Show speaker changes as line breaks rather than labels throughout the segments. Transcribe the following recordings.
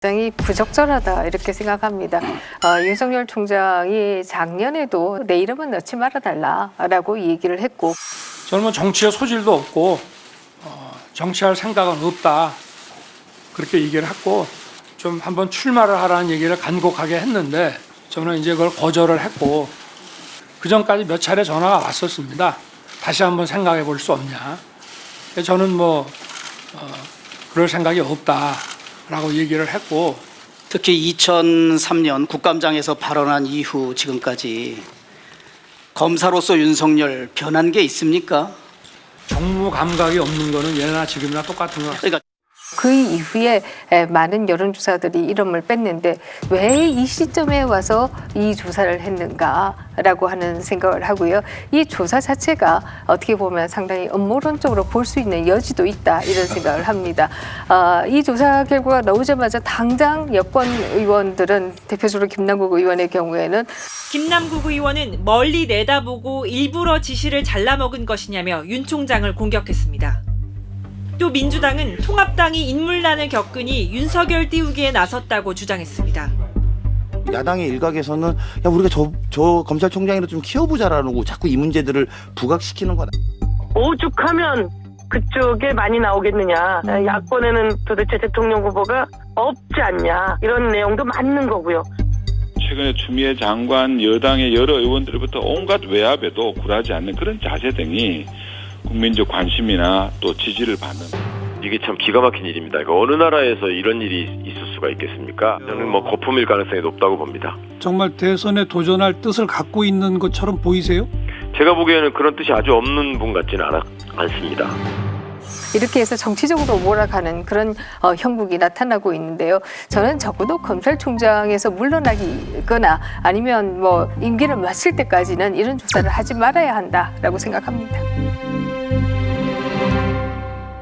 굉장히 부적절하다 이렇게 생각합니다. 윤석열 총장이 작년에도 내 이름은 넣지 말아달라라고 얘기를 했고,
저는 뭐 정치의 소질도 없고 정치할 생각은 없다 그렇게 얘기를 했고, 좀 한번 출마를 하라는 얘기를 간곡하게 했는데 저는 이제 그걸 거절을 했고, 그 전까지 몇 차례 전화가 왔었습니다. 다시 한번 생각해 볼 수 없냐. 저는 뭐 그럴 생각이 없다라고 얘기를 했고,
특히 2003년 국감장에서 발언한 이후 지금까지 검사로서 윤석열 변한 게 있습니까?
정무 감각이 없는 거는 예나 지금이나 똑같은 거.
그러니까
그 이후에 많은 여론조사들이 이름을 뺐는데 왜 이 시점에 와서 이 조사를 했는가라고 하는 생각을 하고요. 이 조사 자체가 어떻게 보면 상당히 음모론적으로 볼 수 있는 여지도 있다 이런 생각을 합니다. 이 조사 결과가 나오자마자 당장 여권 의원들은, 대표적으로 김남국 의원의 경우에는
김남국 의원은 멀리 내다보고 일부러 지시를 잘라먹은 것이냐며 윤 총장을 공격했습니다. 또 민주당은 통합당이 인물난을 겪으니 윤석열 띄우기에 나섰다고 주장했습니다.
야당의 일각에서는 야 우리가 저 검찰총장이라 좀 키워보자라고 자꾸 이 문제들을 부각시키는 거다.
오죽하면 그쪽에 많이 나오겠느냐. 야권에는 도대체 대통령 후보가 없지 않냐. 이런 내용도 맞는 거고요.
최근에 추미애 장관 여당의 여러 의원들부터 온갖 외압에도 굴하지 않는 그런 자세 등이 국민적 관심이나 또 지지를 받는,
이게 참 기가 막힌 일입니다. 어느 나라에서 이런 일이 있을 수가 있겠습니까? 저는 뭐 거품일 가능성이 높다고 봅니다.
정말 대선에 도전할 뜻을 갖고 있는 것처럼 보이세요?
제가 보기에는 그런 뜻이 아주 없는 분 같지는 않습니다.
이렇게 해서 정치적으로 몰아가는 그런 형국이 나타나고 있는데요. 저는 적어도 검찰총장에서 물러나거나 아니면 뭐 임기를 마칠 때까지는 이런 조사를 하지 말아야 한다라고 생각합니다.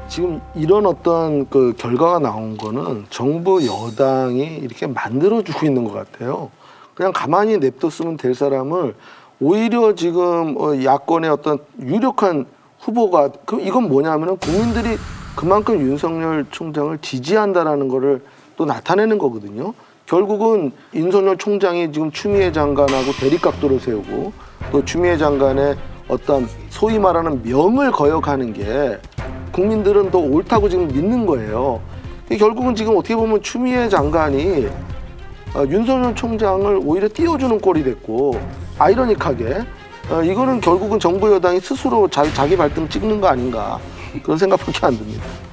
지금 이런 어떤 그 결과가 나온 거는 정부 여당이 이렇게 만들어주고 있는 것 같아요. 그냥 가만히 냅뒀으면 될 사람을 오히려 지금 야권의 어떤 유력한 후보가, 이건 뭐냐면은 국민들이 그만큼 윤석열 총장을 지지한다라는 거를 또 나타내는 거거든요. 결국은 윤석열 총장이 지금 추미애 장관하고 대립각도를 세우고 또 추미애 장관의 어떤 소위 말하는 명을 거역하는 게 국민들은 더 옳다고 지금 믿는 거예요. 결국은 지금 어떻게 보면 추미애 장관이 윤석열 총장을 오히려 띄워주는 꼴이 됐고, 아이러니하게 이거는 결국은 정부 여당이 스스로 자기 발등 찍는 거 아닌가, 그런 생각밖에 안 듭니다.